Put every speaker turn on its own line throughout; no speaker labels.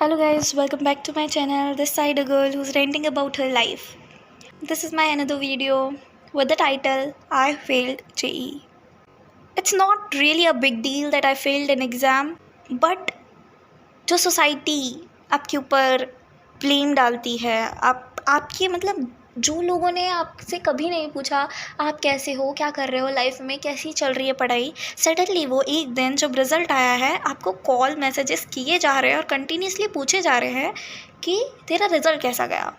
Hello guys, welcome back to my channel. This side a girl who's ranting about her life. This is my another video with the title I failed JEE. It's not really a big deal that I failed an exam, but जो society आपके ऊपर blame डालती है, आपके मतलब जो लोगों ने आपसे कभी नहीं पूछा आप कैसे हो, क्या कर रहे हो लाइफ में, कैसी चल रही है पढ़ाई, सडनली वो एक दिन जब रिज़ल्ट आया है आपको कॉल मैसेजेस किए जा रहे हैं और कंटिन्यूसली पूछे जा रहे हैं कि तेरा रिज़ल्ट कैसा गया।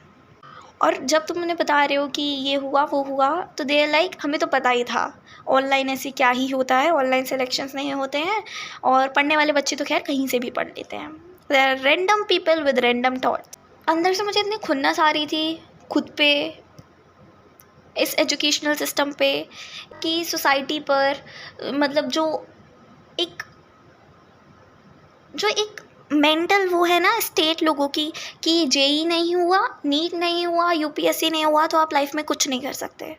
और जब तुम उन्हें बता रहे हो कि ये हुआ वो हुआ तो दे लाइक हमें तो पता ही था, ऑनलाइन ऐसे क्या ही होता है, ऑनलाइन सिलेक्शंस नहीं होते हैं और पढ़ने वाले बच्चे तो खैर कहीं से भी पढ़ लेते हैं। They are random people with random thoughts. अंदर से मुझे इतनी खुन्नस आ रही थी खुद पे, इस एजुकेशनल सिस्टम पे, कि सोसाइटी पर, मतलब एक जो एक मेंटल वो है ना स्टेट लोगों की कि जेई नहीं हुआ, नीट नहीं हुआ, यूपीएससी नहीं हुआ तो आप लाइफ में कुछ नहीं कर सकते।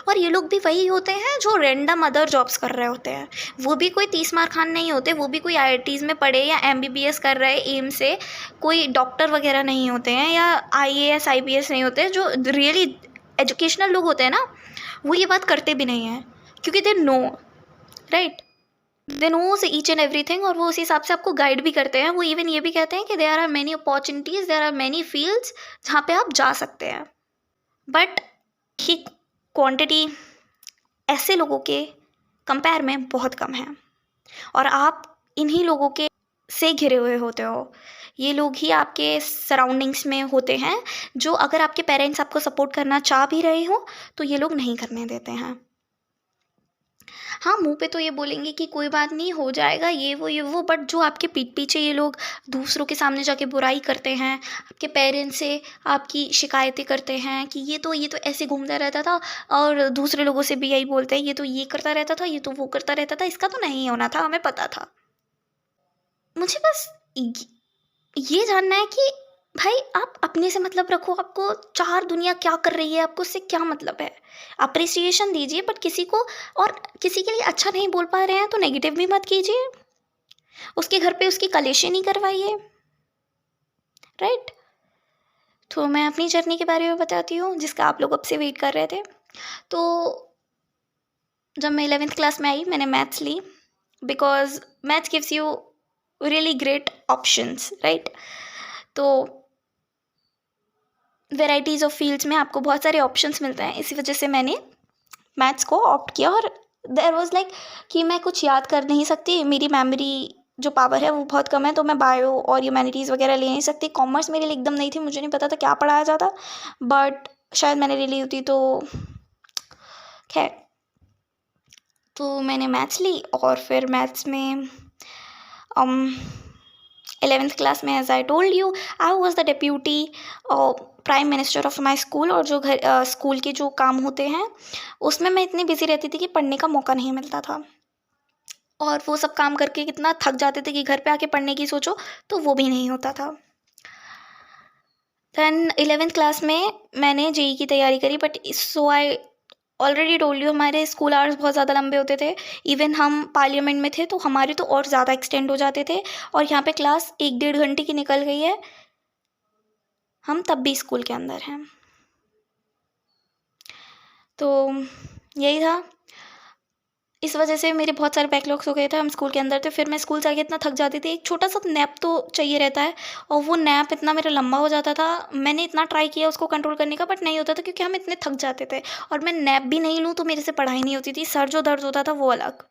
और ये लोग भी वही होते हैं जो रैंडम अदर जॉब्स कर रहे होते हैं। वो भी कोई 30 मार खान नहीं होते, वो भी कोई आईआईटीज़ में पढ़े या एमबीबीएस कर रहे एम से, कोई डॉक्टर वगैरह नहीं होते हैं या आईएएस आईपीएस नहीं होते। जो रियली एजुकेशनल लोग होते हैं ना वो ये बात करते भी नहीं हैं क्योंकि they know, right, they knows each and everything और वो उस हिसाब से आपको गाइड भी करते हैं। वो इवन ये भी कहते हैं कि there are many opportunities, there are many fields जहाँ पे आप जा सकते हैं। बट ही क्वांटिटी ऐसे लोगों के कंपेयर में बहुत कम है और आप इन्हीं लोगों के से घिरे हुए होते हो। ये लोग ही आपके सराउंडिंग्स में होते हैं जो अगर आपके पेरेंट्स आपको सपोर्ट करना चाह भी रहे हो तो ये लोग नहीं करने देते हैं। हाँ, मुंह पे तो ये बोलेंगे कि कोई बात नहीं, हो जाएगा, ये वो, बट जो आपके पीठ पीछे ये लोग दूसरों के सामने जाके बुराई करते हैं, आपके पेरेंट्स से आपकी शिकायतें करते हैं कि ये तो ऐसे घूमता रहता था और दूसरे लोगों से भी यही बोलते हैं ये तो ये करता रहता था, ये तो वो करता रहता था, इसका तो नहीं होना था, हमें पता था। मुझे बस ये जानना है कि भाई आप अपने से मतलब रखो, आपको चार दुनिया क्या कर रही है आपको उससे क्या मतलब है। अप्रिसिएशन दीजिए बट किसी को, और किसी के लिए अच्छा नहीं बोल पा रहे हैं तो नेगेटिव भी मत कीजिए, उसके घर पे उसकी कलेशें नहीं करवाइए, राइट। तो मैं अपनी जर्नी के बारे में बताती हूँ जिसका आप लोग अब से वेट कर रहे थे। तो जब मैं 11th क्लास में आई मैंने मैथ्स ली because maths gives you really great options, right. तो वेराइटीज़ ऑफ फील्ड्स में आपको बहुत सारे ऑप्शंस मिलते हैं, इसी वजह से मैंने मैथ्स को ऑप्ट किया। और देयर वाज लाइक कि मैं कुछ याद कर नहीं सकती, मेरी मेमोरी जो पावर है वो बहुत कम है, तो मैं बायो और ह्यूमैनिटीज़ वगैरह ले नहीं सकती। कॉमर्स मेरे लिए एकदम नहीं थी, मुझे नहीं पता था क्या पढ़ाया जाता, बट शायद मैंने ले ली होती तो खैर। तो मैंने मैथ्स ली और फिर मैथ्स में 11th क्लास में as I told you I was the deputy prime minister of my school. और जो स्कूल के जो काम होते हैं उसमें मैं इतनी बिजी रहती थी कि पढ़ने का मौका नहीं मिलता था, और वो सब काम करके कितना थक जाते थे कि घर पे आके पढ़ने की सोचो तो वो भी नहीं होता था। दैन 11th क्लास में मैंने जेई की तैयारी करी, but so I already told you हमारे स्कूल आवर्स बहुत ज़्यादा लंबे होते थे। इवन हम पार्लियामेंट में थे तो हमारे तो और ज़्यादा एक्सटेंड हो जाते थे, और यहाँ पे क्लास 1-1.5 घंटे की निकल गई है, हम तब भी स्कूल के अंदर हैं। तो यही था, इस वजह से मेरे बहुत सारे बैकलॉग्स हो गए थे, हम स्कूल के अंदर थे। फिर मैं स्कूल जाके इतना थक जाती थी, एक छोटा सा नैप तो चाहिए रहता है, और वो नैप इतना मेरा लंबा हो जाता था। मैंने इतना ट्राई किया उसको कंट्रोल करने का बट नहीं होता था क्योंकि हम इतने थक जाते थे, और मैं नैप भी नहीं लूँ तो मेरे से पढ़ाई नहीं होती थी, सर जो दर्द होता था वो अलग।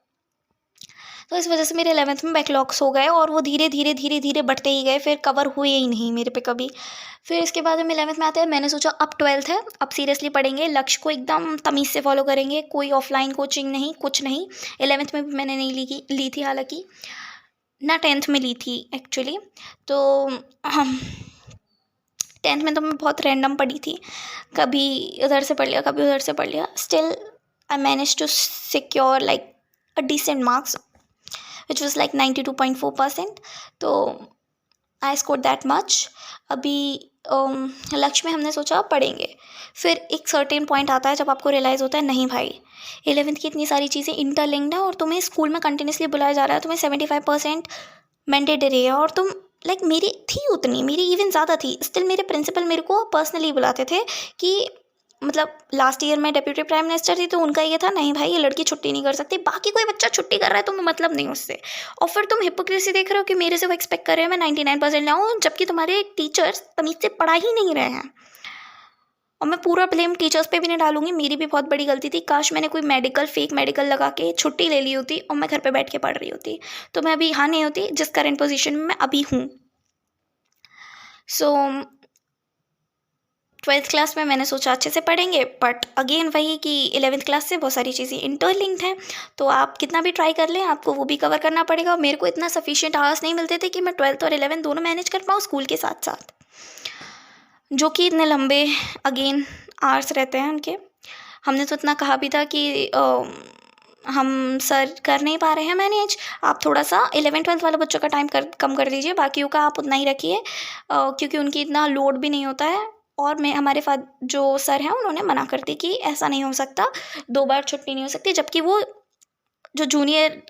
तो इस वजह से मेरे 11th में बैकलॉग्स हो गए और वो धीरे धीरे धीरे धीरे बढ़ते ही गए, फिर कवर हुए ही नहीं मेरे पे कभी। फिर इसके बाद हम 11th में आते हैं, मैंने सोचा अब 12th है, अब सीरियसली पढ़ेंगे, लक्ष्य को एकदम तमीज़ से फॉलो करेंगे, कोई ऑफलाइन कोचिंग नहीं, कुछ नहीं। 11th में भी मैंने नहीं ली थी, हालांकि ना 10th में ली थी एक्चुअली। तो 10th में तो मैं बहुत रैंडम पढ़ी थी, कभी उधर से पढ़ लिया कभी उधर से पढ़ लिया, still I manage to secure like a decent marks which was like 92.4%. तो आई स्कोर दैट मच। अभी लक्ष्य में हमने सोचा पढ़ेंगे, फिर एक सर्टेन पॉइंट आता है जब आपको रियलाइज़ होता है नहीं भाई 11th की इतनी सारी चीज़ें इंटरलिंक्ड है और तुम्हें स्कूल में कंटिन्यूसली बुलाया जा रहा है, तुम्हें 75% मैंडेटरी है और तुम लाइक मेरी थी उतनी, मेरी इवन ज़्यादा थी, स्टिल मेरे प्रिंसिपल मेरे को पर्सनली बुलाते थे कि मतलब लास्ट ईयर में डेप्यूटी प्राइम मिनिस्टर थी तो उनका ये था, नहीं भाई ये लड़की छुट्टी नहीं कर सकती, बाकी कोई बच्चा छुट्टी कर रहा है तो मतलब नहीं उससे। और फिर तुम हिपोक्रेसी देख रहे हो कि मेरे से वो एक्सपेक्ट कर रहे हैं मैं 99% लाऊं, जबकि तुम्हारे टीचर्स तमीज़ से पढ़ा ही नहीं रहे हैं। और मैं पूरा ब्लेम टीचर्स पे भी नहीं डालूंगी, मेरी भी बहुत बड़ी गलती थी। काश मैंने कोई मेडिकल फेक मेडिकल लगा के छुट्टी ले ली होती और मैं घर पे बैठ के पढ़ रही होती, तो मैं अभी यहाँ नहीं होती जिस करेंट पोजीशन में मैं अभी हूँ। सो 12th क्लास में मैंने सोचा अच्छे से पढ़ेंगे, बट अगेन वही कि 11th क्लास से बहुत सारी चीज़ें इंटरलिंक्ड हैं, तो आप कितना भी ट्राई कर लें आपको वो भी कवर करना पड़ेगा। और मेरे को इतना सफिशिएंट आवर्स नहीं मिलते थे कि मैं 12th और 11th दोनों मैनेज कर पाऊँ स्कूल के साथ साथ, जो कि इतने लंबे अगेन आवर्स रहते हैं उनके। हमने तो इतना कहा भी था कि हम सर कर नहीं पा रहे हैं मैनेज, आप थोड़ा सा 11th-12th वाले बच्चों का टाइम कम कर दीजिए, बाकियों का आप उतना ही रखिए, क्योंकि उनकी इतना लोड भी नहीं होता है। और मैं हमारे जो सर हैं उन्होंने मना कर दी कि ऐसा नहीं हो सकता, 2 बार छुट्टी नहीं हो सकती, जबकि वो जो जूनियर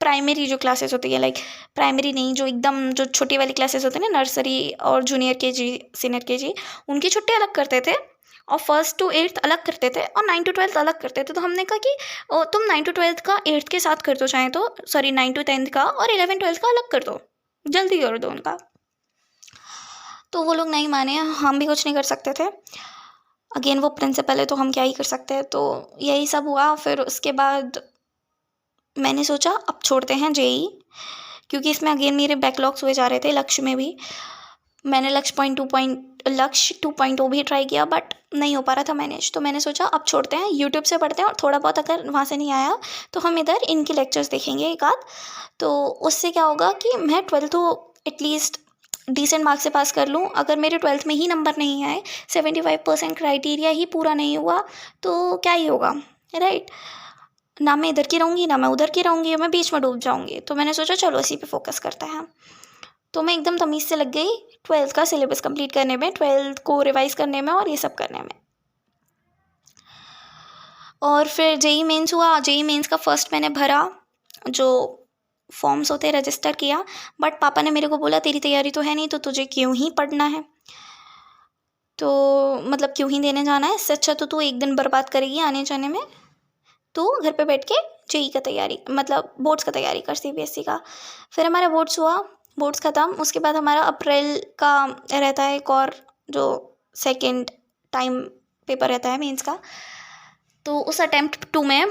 प्राइमरी जो क्लासेस होती है, लाइक प्राइमरी नहीं, जो एकदम जो छोटी वाली क्लासेस होती है ना, नर्सरी और जूनियर केजी सीनियर केजी, उनकी छुट्टी अलग करते थे और 1st to 8th अलग करते थे और 9 to 12th अलग करते थे। तो हमने कहा कि तुम 9 to 12th का 8th के साथ कर दो, चाहे तो सॉरी 9 to 10th का और 11-12th का अलग कर दो, जल्दी कर दो उनका। तो वो लोग नहीं माने, हम भी कुछ नहीं कर सकते थे, अगेन वो प्रिंसिपल है तो हम क्या ही कर सकते हैं। तो यही सब हुआ। फिर उसके बाद मैंने सोचा अब छोड़ते हैं जेई, क्योंकि इसमें अगेन मेरे बैकलॉग्स हुए जा रहे थे। लक्ष्य में भी मैंने लक्ष्य 2.0 भी ट्राई किया, बट नहीं हो पा रहा था मैनेज, तो मैंने सोचा अब छोड़ते हैं, यूट्यूब से पढ़ते हैं और थोड़ा बहुत अगर वहाँ से नहीं आया तो हम इधर इनके लेक्चर्स देखेंगे एक आध। तो उससे क्या होगा कि मैं 12th तो एटलीस्ट डिसेंट मार्क्स से पास कर लूँ। अगर मेरे 12th में ही नंबर नहीं आए, 75% क्राइटेरिया ही पूरा नहीं हुआ, तो क्या ही होगा, राइट। ना मैं इधर की रहूँगी ना मैं उधर की रहूँगी, मैं बीच में डूब जाऊँगी। तो मैंने सोचा चलो इसी पे फोकस करते हैं। तो मैं एकदम तमीज़ से लग गई 12th का सिलेबस कंप्लीट करने में, 12th को रिवाइज करने में और ये सब करने में। और फिर जेई मेंस हुआ। जेई मेंस का फर्स्ट मैंने भरा, जो फॉर्म्स होते रजिस्टर किया, बट पापा ने मेरे को बोला तेरी तैयारी तो है नहीं तो तुझे क्यों ही पढ़ना है, तो मतलब क्यों ही देने जाना है, इससे अच्छा तो तू एक दिन बर्बाद करेगी आने जाने में, तो घर पे बैठ के जेई का तैयारी मतलब बोर्ड्स का तैयारी कर, सीबीएसई का। फिर हमारा बोर्ड्स हुआ, बोर्ड्स ख़त्म, उसके बाद हमारा अप्रैल का रहता है एक और जो सेकंड टाइम पेपर रहता है मेंस का। तो उस अटेम्प्ट 2 में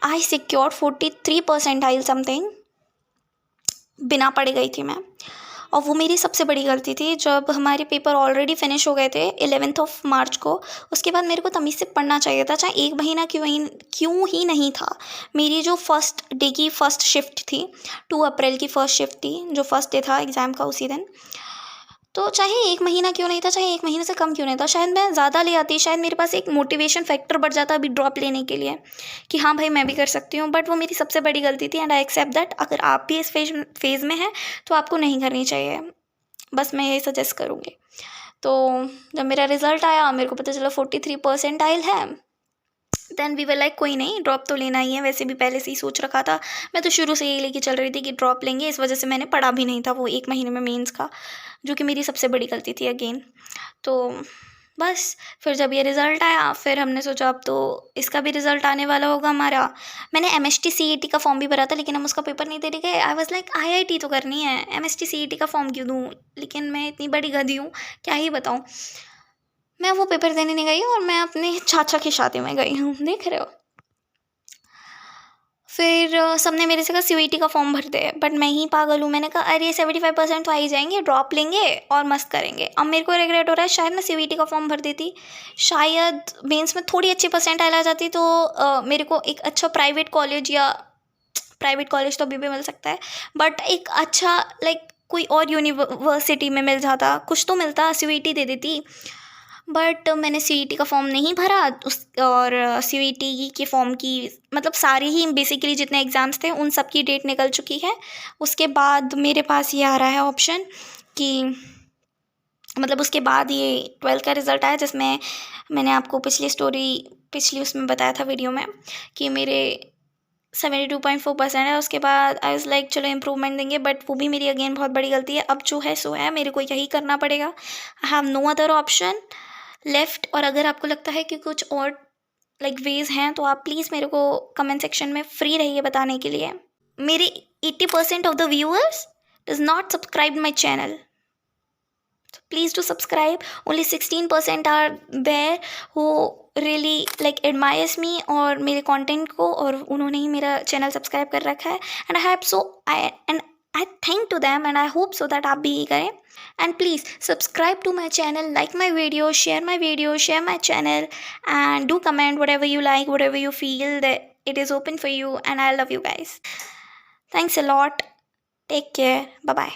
आई सिक्योर्ड 43 परसेंटाइल समथिंग, बिना पढ़े गई थी मैं। और वो मेरी सबसे बड़ी गलती थी। जब हमारे पेपर ऑलरेडी फिनिश हो गए थे 11th मार्च को, उसके बाद मेरे को तमीज़ से पढ़ना चाहिए था, चाहे एक महीना क्यों ही नहीं था। मेरी जो फर्स्ट डे की फर्स्ट शिफ्ट थी, 2 अप्रैल की फर्स्ट शिफ्ट थी, जो फर्स्ट डे था एग्ज़ाम का उसी दिन, तो चाहे एक महीना क्यों नहीं था, चाहे एक महीने से कम क्यों नहीं था, शायद मैं ज़्यादा ले आती, शायद मेरे पास एक मोटिवेशन फैक्टर बढ़ जाता अभी ड्रॉप लेने के लिए कि हाँ भाई मैं भी कर सकती हूँ। बट वो मेरी सबसे बड़ी गलती थी एंड आई एक्सेप्ट दैट। अगर आप भी इस फेज़ में हैं तो आपको नहीं करनी चाहिए, बस मैं यही सजेस्ट करूँगी। तो जब मेरा रिज़ल्ट आया मेरे को पता चला 43 परसेंटाइल है, देन वी वर लाइक कोई नहीं, ड्रॉप तो लेना ही है। वैसे भी पहले से ही सोच रखा था, मैं तो शुरू से यही लेके चल रही थी कि ड्रॉप लेंगे, इस वजह से मैंने पढ़ा भी नहीं था वो एक महीने में मेंस का, जो कि मेरी सबसे बड़ी गलती थी अगेन। तो बस फिर जब ये रिज़ल्ट आया फिर हमने सोचा अब तो इसका भी रिज़ल्ट आने वाला होगा हमारा। मैंने MST CET का फॉर्म भी भरा था, लेकिन हम उसका पेपर नहीं दे रहे गए। आई वॉज लाइक IIT तो करनी है, MST CET का फॉर्म क्यों दूँ, लेकिन मैं इतनी बड़ी गधी हूँ क्या ही बताऊँ। मैं वो पेपर देने नहीं गई और मैं अपने चाचा की शादी में गई हूँ, देख रहे हो। फिर सबने मेरे से कहा CUET का फॉर्म भर दे, बट मैं ही पागल हूँ, मैंने कहा अरे 75% तो आ ही जाएंगे, ड्रॉप लेंगे और मस्त करेंगे। अब मेरे को रिग्रेट हो रहा है, शायद मैं CUET का फॉर्म भर देती, शायद मेंस में थोड़ी अच्छी परसेंटाइल आ जाती, तो मेरे को एक अच्छा प्राइवेट कॉलेज तो अभी भी मिल सकता है, बट एक अच्छा लाइक कोई और यूनिवर्सिटी में मिल जाता, कुछ तो मिलता, CUET दे देती। बट मैंने CET का फॉर्म नहीं भरा और CUET के फॉर्म की मतलब सारे ही बेसिकली जितने एग्ज़ाम्स थे उन सब की डेट निकल चुकी है। उसके बाद मेरे पास ये आ रहा है ऑप्शन कि मतलब उसके बाद ये 12th का रिज़ल्ट आया, जिसमें मैंने आपको पिछली उसमें बताया था वीडियो में कि मेरे 72.4% है। उसके बाद आई वाज लाइक चलो इम्प्रूवमेंट देंगे, बट वो भी मेरी अगेन बहुत बड़ी गलती है। अब जो है सो है, मेरे को यही करना पड़ेगा। I have no other option left. और अगर आपको लगता है कि कुछ और लाइक वेज हैं तो आप प्लीज़ मेरे को कमेंट सेक्शन में फ्री रहिए बताने के लिए। मेरे 80% of the viewers does not subscribe my channel, please do subscribe. Only 16% are there who really like admires me और मेरे कंटेंट को, और उन्होंने ही मेरा चैनल सब्सक्राइब कर रखा है। And I have so I think to them and I hope so that आप भी ही करें। And please subscribe to my channel, like my video, share my channel, and do comment whatever you like, whatever you feel, that it is open for you, and I love you guys. Thanks a lot. Take care. Bye bye.